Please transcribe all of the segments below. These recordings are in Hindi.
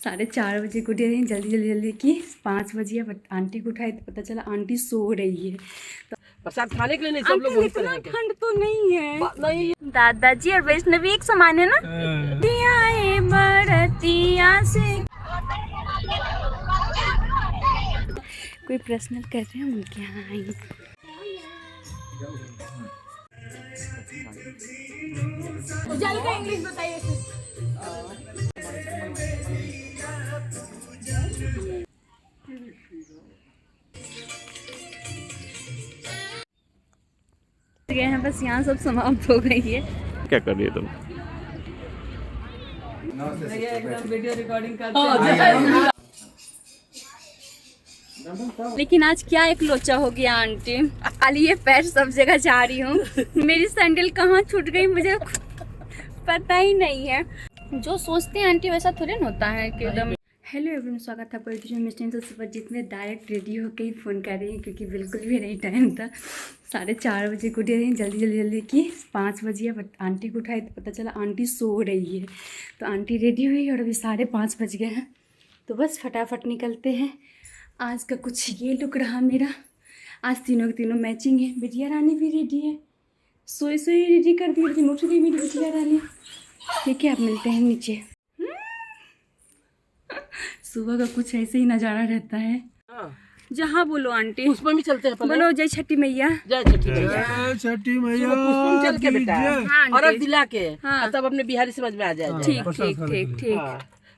4:30 बजे को उठी रही जल्दी जल्दी जल्दी की 5 बजे। बट आंटी को उठाई तो पता चला आंटी सो रही है। तो प्रसाद खाने के लिए नहीं, सब लोग वहीं पर हैं। ठंड तो नहीं है। नहीं, दादाजी और वैष्णवी एक समान है ना। दियाए बरतिया से कोई प्रश्न कर रहे हैं उनके यहाँ आई। इंग्लिश बताइए। गए हैं बस, यहाँ सब समाप्त हो गई है। क्या कर रही है तुम? एकदम वीडियो रिकॉर्डिंग करते। लेकिन आज क्या एक लोचा हो गया आंटी। खाली ये पैर सब जगह जा रही हूँ। मेरी सैंडल कहाँ छूट गई मुझे पता ही नहीं है। जो सोचते हैं आंटी वैसा थोड़े ना होता है कि एकदम। हेलो एवरीवन, स्वागत है आपका मिस्टर से सुपर जीत में। डायरेक्ट रेडी होकर ही फ़ोन कर रही हूँ क्योंकि बिल्कुल भी नहीं टाइम था। 4:30 बजे को उठी रही जल्दी जल्दी जल्दी की 5 बजे। बट आंटी को उठाई तो पता चला आंटी सो रही है। तो आंटी रेडी हुई और अभी 5:30 बज गए हैं। तो बस फटाफट निकलते हैं। आज का कुछ ये लुक रहा मेरा। आज तीनों के तीनों मैचिंग है। बिटिया रानी भी रेडी है, सोई रेडी कर दी, लेकिन उठ गई मेरी बिटिया रानी। ठीक है, अब मिलते हैं नीचे। सुबह का कुछ ऐसे ही नज़ारा रहता है। जहाँ बोलो आंटी पुष्पम भी चलते हैं। बोलो जय छठी मैया। जय छठी मैया। छठी मैया पुष्पम चल के बेटा हाँ, और अब दिला के हाँ। तब अपने बिहारी समझ में आ जाए। ठीक ठीक ठीक ठीक।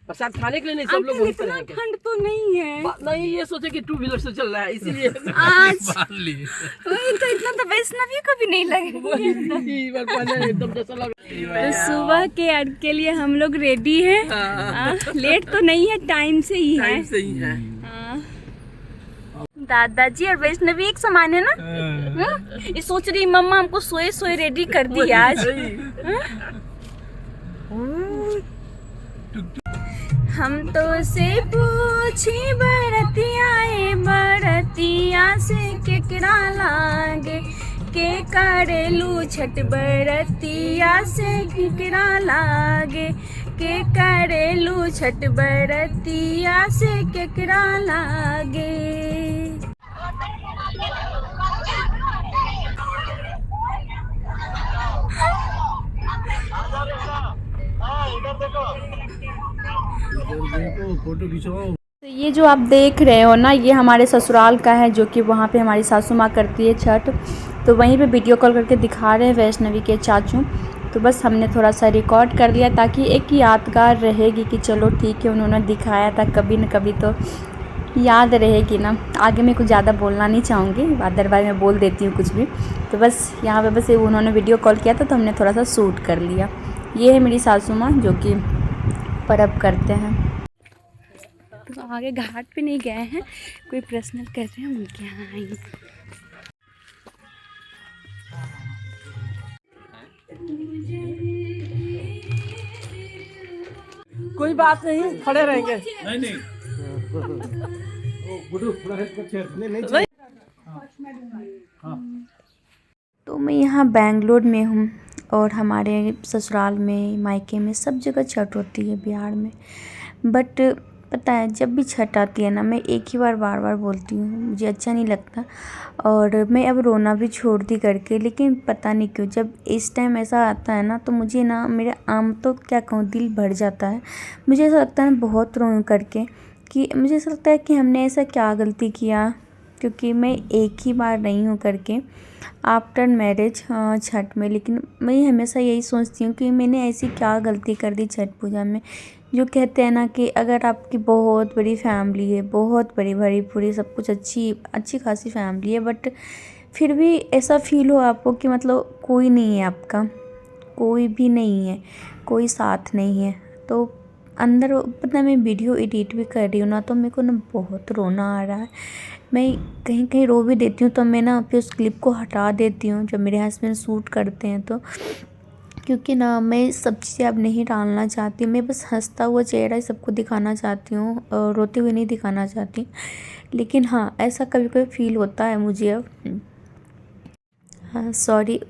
प्रसाद खाने के लिए नहीं, सब लोग वहीं पर हैं। ठंड तो नहीं है। नहीं, ये सोचे कि 2 व्हीलर से चल रहा है इसीलिए आज वही तो, इतना तो वैष्णवी को भी नहीं लगे। एकदम जैसा लग। तो सुबह के लिए हम लोग रेडी हैं। लेट तो नहीं है, टाइम से ही है। सही है। दादाजी और वैष्णवी एक समान है ना। ये सोच रही मम्मा हमको सोए रेडी कर दी आज। हम तो से पूछी बरतिया से केकरा लागे के करेलू छठ बरतिया से केकरा लागे के करेलू छठ बरतिया से केकरा लागे। फोटो खिंचवाओ। तो ये जो आप देख रहे हो ना, ये हमारे ससुराल का है, जो कि वहाँ पे हमारी सासू माँ करती है छठ। तो वहीं पे वीडियो कॉल करके दिखा रहे हैं वैष्णवी के चाचू। तो बस हमने थोड़ा सा रिकॉर्ड कर लिया ताकि एक यादगार रहेगी कि चलो ठीक है, उन्होंने दिखाया था, कभी न कभी तो याद रहेगी ना। आगे मैं कुछ ज़्यादा बोलना नहीं चाहूँगी, अदरवाइज मैं बोल देती हूँ कुछ भी। तो बस यहाँ पे बस उन्होंने वीडियो कॉल किया था तो हमने थोड़ा सा शूट कर लिया। ये है मेरी सासू माँ जो कि पर्व करते हैं। तो आगे घाट पे नहीं गए हैं, कोई प्रश्न कर रहे हैं उनके यहाँ आई। कोई बात नहीं, खड़े रहेंगे। नहीं तो मैं यहाँ बेंगलोर में हूँ और हमारे ससुराल में, मायके में, सब जगह छठ होती है बिहार में। बट पता है, जब भी छठ आती है ना, मैं एक ही बार बार बोलती हूँ, मुझे अच्छा नहीं लगता और मैं अब रोना भी छोड़ दी करके। लेकिन पता नहीं क्यों जब इस टाइम ऐसा आता है ना, तो मुझे ना मेरे आम तो क्या कहूँ, दिल भर जाता है। मुझे ऐसा लगता है बहुत रो करके, कि मुझे ऐसा लगता है कि हमने ऐसा क्या गलती किया, क्योंकि मैं एक ही बार नहीं हूँ करके आफ्टर मैरिज छठ में। लेकिन मैं हमेशा यही सोचती हूँ कि मैंने ऐसी क्या गलती कर दी छठ पूजा में। जो कहते हैं ना कि अगर आपकी बहुत बड़ी फैमिली है, बहुत बड़ी भरी पूरी सब कुछ अच्छी खासी फैमिली है, बट फिर भी ऐसा फील हो आपको कि मतलब कोई नहीं है आपका, कोई भी नहीं है, कोई साथ नहीं है। तो अंदर पता, मैं वीडियो एडिट भी कर रही हूँ ना, तो मेरे को ना बहुत रोना आ रहा है। मैं कहीं रो भी देती हूँ तो मैं ना फिर उस क्लिप को हटा देती हूँ जब मेरे हस्बैंड शूट करते हैं तो। क्योंकि ना मैं सब चीज़ें अब नहीं डालना चाहती, मैं बस हंसता हुआ चेहरा ही सबको दिखाना चाहती हूँ, रोते हुए नहीं दिखाना चाहती। लेकिन हाँ, ऐसा कभी कभी फील होता है मुझे अब। हाँ सॉरी,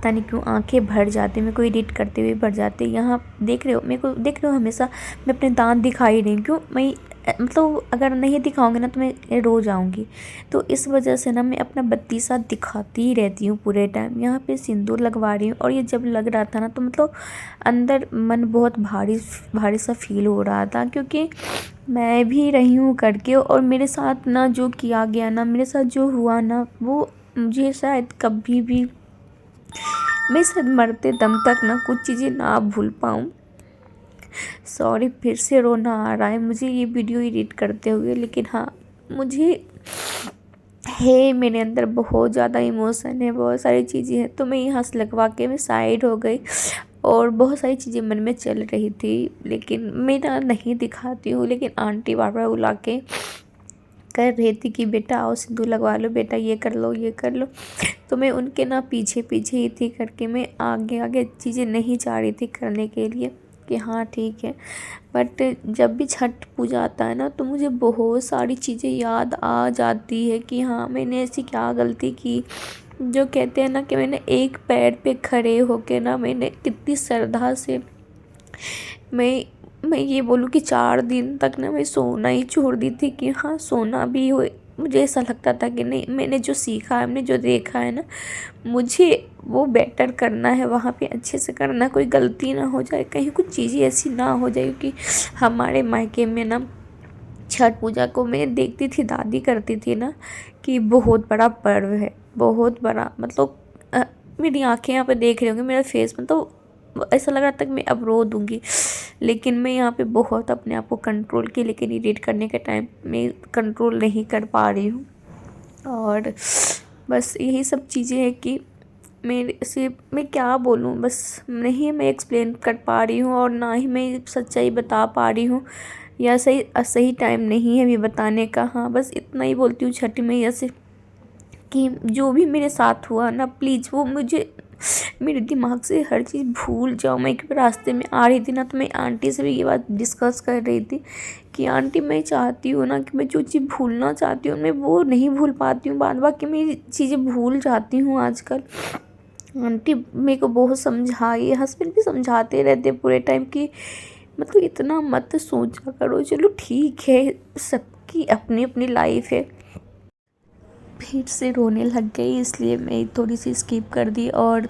पता नहीं क्यों आंखें भर जाती, मेरे को एडिट करते हुए भर जाते। यहाँ देख रहे हो, मेरे को देख रहे हो हमेशा मैं अपने दांत दिखाई रही हूँ, क्यों मैं मतलब अगर नहीं दिखाऊंगी ना तो मैं रो जाऊंगी। तो इस वजह से ना मैं अपना बत्ती सा दिखाती ही रहती हूँ पूरे टाइम। यहाँ पे सिंदूर लगवा रही हूँ और ये जब लग रहा था ना तो मतलब अंदर मन बहुत भारी भारी सा फील हो रहा था, क्योंकि मैं भी रही हूँ करके, और मेरे साथ ना जो किया गया ना, मेरे साथ जो हुआ ना, वो मुझे शायद कभी भी, मैं शायद मरते दम तक ना कुछ चीज़ें ना भूल पाऊँ। सॉरी, फिर से रोना आ रहा है मुझे ये वीडियो एडिट करते हुए, लेकिन हाँ मुझे है, मेरे अंदर बहुत ज़्यादा इमोशन है, बहुत सारी चीज़ें हैं। तो मैं यहाँ से लगवा के मैं साइड हो गई और बहुत सारी चीज़ें मन में चल रही थी, लेकिन मैं ना नहीं दिखाती हूँ। लेकिन आंटी बार बार बुला के कर रही थी कि बेटा आओ सिंदूर लगवा लो, बेटा ये कर लो ये कर लो। तो मैं उनके ना पीछे पीछे ही थी करके, मैं आगे आगे चीज़ें नहीं चाह रही थी करने के लिए कि हाँ ठीक है। बट जब भी छठ पूजा आता है ना तो मुझे बहुत सारी चीज़ें याद आ जाती है कि हाँ मैंने ऐसी क्या गलती की। जो कहते हैं ना कि मैंने एक पैर पे खड़े होके ना मैंने कितनी श्रद्धा से, मैं ये बोलूँ कि 4 दिन तक ना मैं सोना ही छोड़ दी थी कि हाँ सोना भी हो। मुझे ऐसा लगता था कि नहीं, मैंने जो सीखा है, मैंने जो देखा है ना, मुझे वो बेटर करना है, वहाँ पे अच्छे से करना, कोई गलती ना हो जाए, कहीं कुछ चीज़ें ऐसी ना हो जाए। क्योंकि हमारे मायके में ना छठ पूजा को मैं देखती थी, दादी करती थी ना, कि बहुत बड़ा पर्व है, बहुत बड़ा, मतलब मेरी आंखें यहाँ पे देख रही होंगी, मेरा फेस में तो ऐसा लग रहा था कि मैं अब रो दूँगी। लेकिन मैं यहाँ पे बहुत अपने आप को कंट्रोल की, लेकिन एडिट करने के टाइम मैं कंट्रोल नहीं कर पा रही हूँ। और बस यही सब चीज़ें हैं कि मेरे से मैं क्या बोलूँ, बस नहीं मैं एक्सप्लेन कर पा रही हूँ और ना ही मैं सच्चाई बता पा रही हूँ, या सही टाइम नहीं है अभी बताने का। हाँ बस इतना ही बोलती हूँ छठी मैया से कि जो भी मेरे साथ हुआ ना, प्लीज़ वो मुझे मेरे दिमाग से हर चीज़ भूल जाओ। मैं एक रास्ते में आ रही थी ना तो मैं आंटी से भी ये बात डिस्कस कर रही थी कि आंटी मैं चाहती हूँ ना कि मैं जो चीज़ भूलना चाहती हूँ मैं वो नहीं भूल पाती हूँ, बार बार कि मैं चीज़ें भूल जाती हूँ आजकल। आंटी मेरे को बहुत समझाई, हस्बैंड भी समझाते रहते पूरे टाइम कि मतलब इतना मत सोचा करो, चलो ठीक है, सबकी अपनी अपनी लाइफ है। फिर से रोने लग गई, इसलिए मैं थोड़ी सी स्किप कर दी। और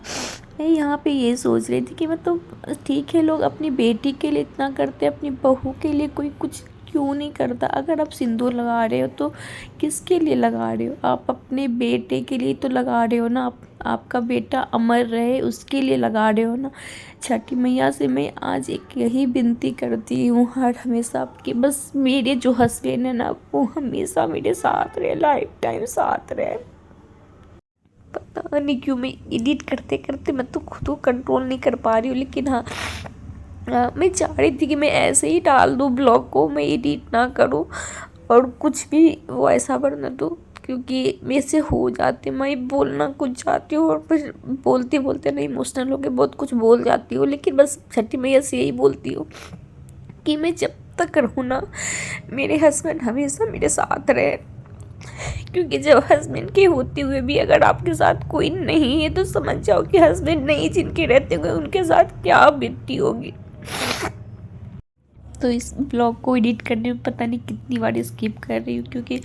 मैं यहाँ पे ये सोच रही थी कि मतलब ठीक है, लोग अपनी बेटी के लिए इतना करते हैं, अपनी बहू के लिए कोई कुछ क्यों नहीं करता। अगर आप सिंदूर लगा रहे हो तो किसके लिए लगा रहे हो, आप अपने बेटे के लिए तो लगा रहे हो ना, आपका बेटा अमर रहे उसके लिए लगा रहे हो ना। छठी मैया से मैं आज एक यही विनती करती हूँ हर हमेशा कि बस मेरे जो हस्बैंड है ना वो हमेशा मेरे साथ रहे, लाइफ टाइम साथ रहे। पता नहीं क्यों मैं एडिट करते करते मैं तो खुद को कंट्रोल नहीं कर पा रही हूँ। लेकिन हाँ मैं चाह रही थी कि मैं ऐसे ही डाल दूँ ब्लॉग को, मैं एडिट ना करूँ और कुछ भी वो ऐसा बना दूँ, क्योंकि मेरे से हो जाते, मैं बोलना कुछ चाहती हूँ और फिर बोलते बोलते नहीं इमोशनल होकर बहुत कुछ बोल जाती हूँ। लेकिन बस छठी मैया से यही बोलती हूँ कि मैं जब तक रहूँ ना मेरे हस्बैंड हमेशा मेरे साथ रहे। क्योंकि जब हस्बैंड के होते हुए भी अगर आपके साथ कोई नहीं है तो समझ जाओ कि हस्बैंड नहीं जिनके रहते हुए उनके साथ क्या बीतती होगी। तो इस ब्लॉग को एडिट करने में पता नहीं कितनी बार स्किप कर रही हूँ, क्योंकि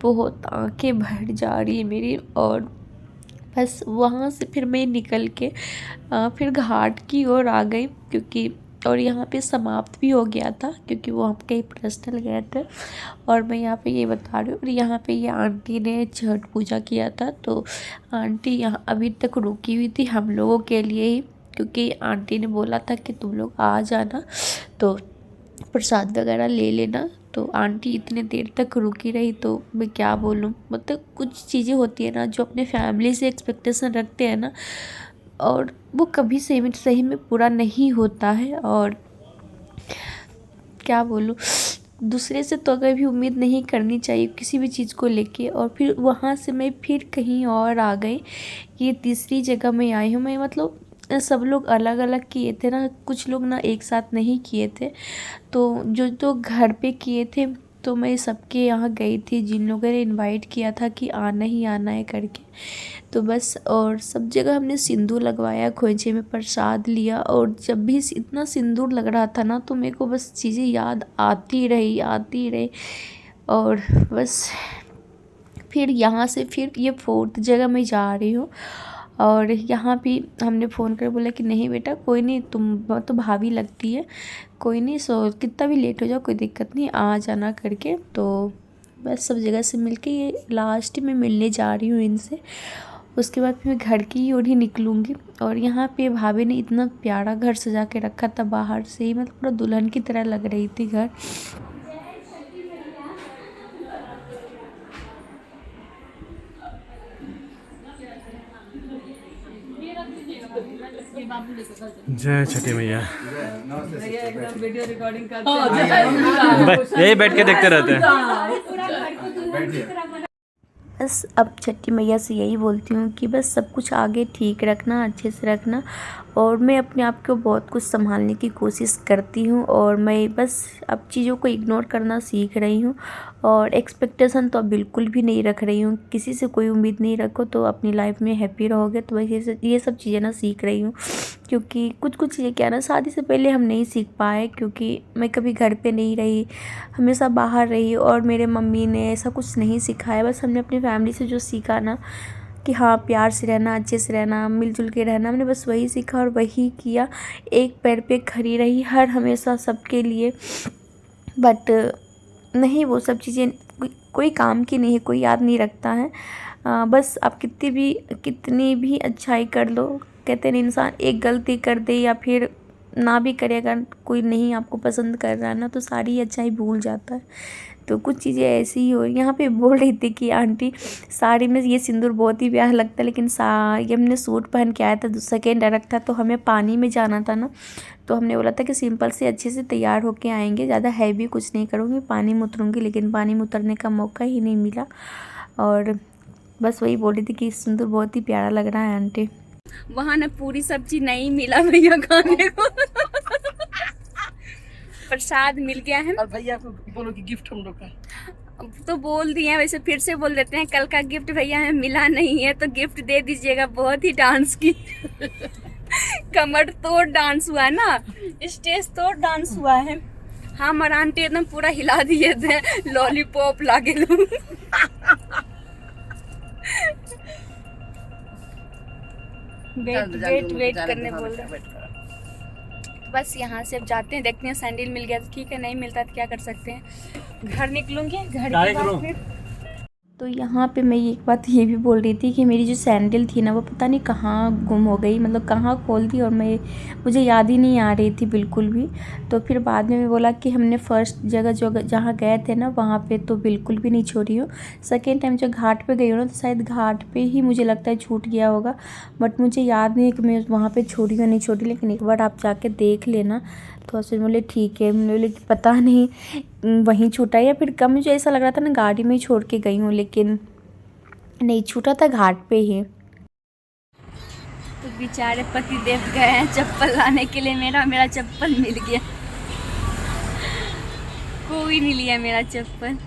बहुत आंखें भर जा रही है मेरी। और बस वहाँ से फिर मैं निकल के फिर घाट की ओर आ गई, क्योंकि और यहाँ पे समाप्त भी हो गया था क्योंकि वो हम कहीं पर्सनल गए थे। और मैं यहाँ पे ये बता रही हूँ, और यहाँ पे ये आंटी ने छठ पूजा किया था, तो आंटी यहाँ अभी तक रुकी हुई थी हम लोगों के लिए ही, क्योंकि आंटी ने बोला था कि तुम लोग आ जाना तो प्रसाद वगैरह ले लेना। तो आंटी इतने देर तक रुकी रही, तो मैं क्या बोलूँ, मतलब कुछ चीज़ें होती है ना जो अपने फैमिली से एक्सपेक्टेशन रखते हैं ना, और वो कभी सही में पूरा नहीं होता है। और क्या बोलूँ, दूसरे से तो अगर भी उम्मीद नहीं करनी चाहिए किसी भी चीज़ को लेके। और फिर वहाँ से मैं फिर कहीं और आ गई, ये तीसरी जगह मैं आई हूँ। मैं मतलब सब लोग अलग अलग किए थे ना, कुछ लोग ना एक साथ नहीं किए थे, तो जो तो घर पे किए थे तो मैं सबके यहाँ गई थी जिन लोगों ने इनवाइट किया था कि आना ही आना है करके। तो बस और सब जगह हमने सिंदूर लगवाया, खोइंचे में प्रसाद लिया, और जब भी इतना सिंदूर लग रहा था ना तो मेरे को बस चीज़ें याद आती रही। और बस फिर यहाँ से फिर ये 4th जगह मैं जा रही हूँ, और यहाँ भी हमने फ़ोन कर बोला कि नहीं बेटा कोई नहीं, तुम तो भाभी लगती है, कोई नहीं, सो कितना भी लेट हो जाओ कोई दिक्कत नहीं, आ जाना करके। तो बस सब जगह से मिलके ये लास्ट में मिलने जा रही हूँ इनसे। उसके बाद फिर मैं घर की ओर ही निकलूँगी। और यहाँ पे भाभी ने इतना प्यारा घर सजा के रखा था बाहर से ही, मतलब पूरा दुल्हन की तरह लग रही थी घर। जय छठी मैया। वीडियो रिकॉर्डिंग कर यही बैठ के देखते रहते हैं। बस अब छठी मैया से यही बोलती हूँ कि बस सब कुछ आगे ठीक रखना, अच्छे से रखना। और मैं अपने आप को बहुत कुछ संभालने की कोशिश करती हूँ, और मैं बस अब चीज़ों को इग्नोर करना सीख रही हूँ। और एक्सपेक्टेशन तो अब बिल्कुल भी नहीं रख रही हूँ, किसी से कोई उम्मीद नहीं रखो तो अपनी लाइफ में हैप्पी रहोगे। तो वैसे ये सब चीज़ें ना सीख रही हूँ, क्योंकि कुछ चीज़ें क्या ना शादी से पहले हम नहीं सीख पाए, क्योंकि मैं कभी घर पे नहीं रही, हमेशा बाहर रही, और मेरे मम्मी ने ऐसा कुछ नहीं सिखाया। बस हमने अपनी फैमिली से जो सीखा ना कि हाँ प्यार से रहना, अच्छे से रहना, मिलजुल के रहना, हमने बस वही सीखा और वही किया। एक पैर पे खड़ी रही हर हमेशा सबके लिए। बट नहीं, वो सब चीज़ें कोई काम की नहीं है, कोई याद नहीं रखता है। बस आप कितनी भी अच्छाई कर लो, कहते हैं इंसान एक गलती कर दे या फिर ना भी करे, अगर कोई नहीं आपको पसंद कर रहा है ना तो सारी अच्छाई भूल जाता है। तो कुछ चीज़ें ऐसी ही हो। यहाँ पे बोल रही थी कि आंटी साड़ी में ये सिंदूर बहुत ही प्यारा लगता है, लेकिन ये हमने सूट पहन के आया था, सेकेंड डायरेक्ट था, तो हमें पानी में जाना था ना, तो हमने बोला था कि सिंपल से अच्छे से तैयार होके आएंगे, ज़्यादा हैवी कुछ नहीं करूँगी, पानी में उतरूँगी, लेकिन पानी में उतरने का मौका ही नहीं मिला। और बस वही बोल रही थी कि सिंदूर बहुत ही प्यारा लग रहा है आंटी। वहाँ ना पूरी सब्जी नहीं मिला भैया खाने को। प्रसाद मिल गया है। और भैया को बोलो कि गिफ्ट हम लोग का तो बोल दिए हैं, वैसे फिर से बोल देते हैं, कल का गिफ्ट भैया हमें मिला नहीं है तो गिफ्ट दे दीजिएगा। बहुत ही डांस की कमर तोड़ डांस हुआ है ना, स्टेज तोड़ डांस हुआ है। हाँ हमारा आंटी एकदम पूरा हिला दिए थे, लॉलीपॉप लागे लोग। वेट करने बोल रहे हैं। बस यहाँ से अब जाते हैं, देखते हैं सैंडल मिल गया तो ठीक है, नहीं मिलता तो क्या कर सकते हैं। घर निकलूंगी, घर के बाद फिर तो यहाँ पे मैं एक बात ये भी बोल रही थी कि मेरी जो सैंडल थी ना वो पता नहीं कहाँ गुम हो गई, मतलब कहाँ खोल दी, और मुझे याद ही नहीं आ रही थी बिल्कुल भी। तो फिर बाद में मैं बोला कि हमने फर्स्ट जगह जो जहाँ गए थे ना वहाँ पे तो बिल्कुल भी नहीं छोड़ी हूँ। सेकेंड टाइम जब घाट पे गई हूँ ना तो शायद घाट पे ही मुझे लगता है छूट गया होगा, बट मुझे याद नहीं है कि मैं वहाँ पर छोड़ी या नहीं छोड़ी। लेकिन एक बार आप जाके देख लेना। तो उससे बोले ठीक है, बोले कि पता नहीं वहीं छूटा या फिर कम, मुझे ऐसा लग रहा था ना गाड़ी में ही छोड़ के गई हूँ, लेकिन नहीं छूटा था घाट पे ही। तो बेचारे पति देव गए हैं चप्पल लाने के लिए, मेरा चप्पल मिल गया। कोई नहीं लिया मेरा चप्पल।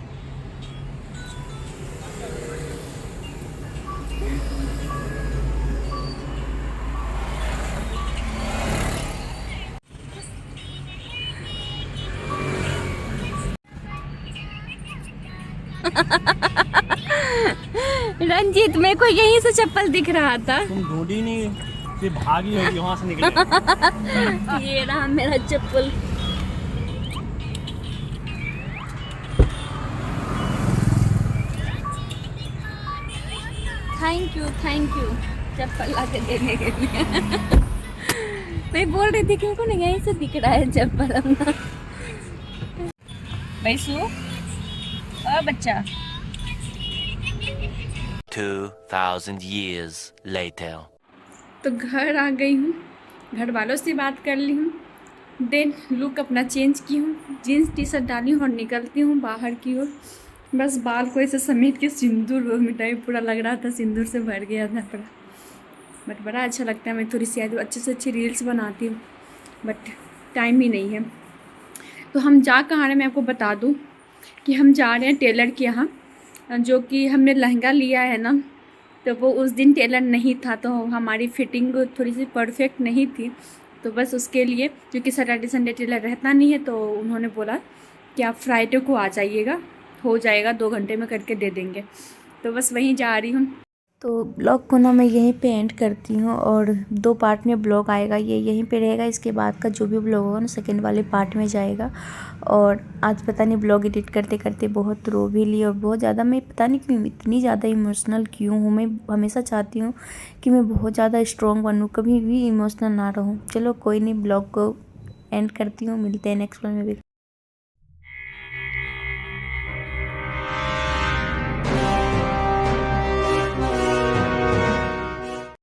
रंजीत मेरे को यहीं से चप्पल दिख रहा था। तुम ढूंढी नहीं, फिर भागी होगी वहां से निकले। ये रहा मेरा चप्पल। थैंक यू चप्पल ला के देने के लिए। मैं बोल रही थी कि उनको नहीं यहीं से दिख रहा है चप्पल अपना। बैसू बच्चा। 2000 years later. तो घर आ गई हूँ, घर वालों से बात कर ली हूँ, देन लुक अपना चेंज की हूँ, जीन्स टी शर्ट डाली हूँ और निकलती हूँ बाहर की ओर। बस बाल को ऐसे समेट के सिंदूर मिटाई पूरा लग रहा था, सिंदूर से भर गया था पूरा। बट बड़ा अच्छा लगता है। मैं थोड़ी सी अच्छे से अच्छी रील्स बनाती हूँ, बट टाइम ही नहीं है। तो हम जा कहाँ रहे मैं आपको बता दूँ। कि हम जा रहे हैं टेलर के यहाँ, जो कि हमने लहंगा लिया है ना, तो वो उस दिन टेलर नहीं था, तो हमारी फिटिंग थोड़ी सी परफेक्ट नहीं थी। तो बस उसके लिए, क्योंकि सैटरडे संडे टेलर रहता नहीं है, तो उन्होंने बोला कि आप फ्राइडे को आ जाइएगा, हो जाएगा, 2 घंटे में करके दे देंगे। तो बस वहीं जा रही हूँ। तो ब्लॉग को ना मैं यहीं पे एंड करती हूँ, और 2 पार्ट में ब्लॉग आएगा, ये यहीं पे रहेगा। इसके बाद का जो भी ब्लॉग होगा ना सेकंड वाले पार्ट में जाएगा। और आज पता नहीं ब्लॉग एडिट करते करते बहुत रो भी ली, और बहुत ज़्यादा, मैं पता नहीं क्यों इतनी ज़्यादा इमोशनल क्यों हूँ। मैं हमेशा चाहती हूँ कि मैं बहुत ज़्यादा स्ट्रॉन्ग बनूँ, कभी भी इमोशनल ना रहूँ। चलो कोई नहीं, ब्लॉग को एंड करती हूँ, मिलते हैं नेक्स्ट वन में भी।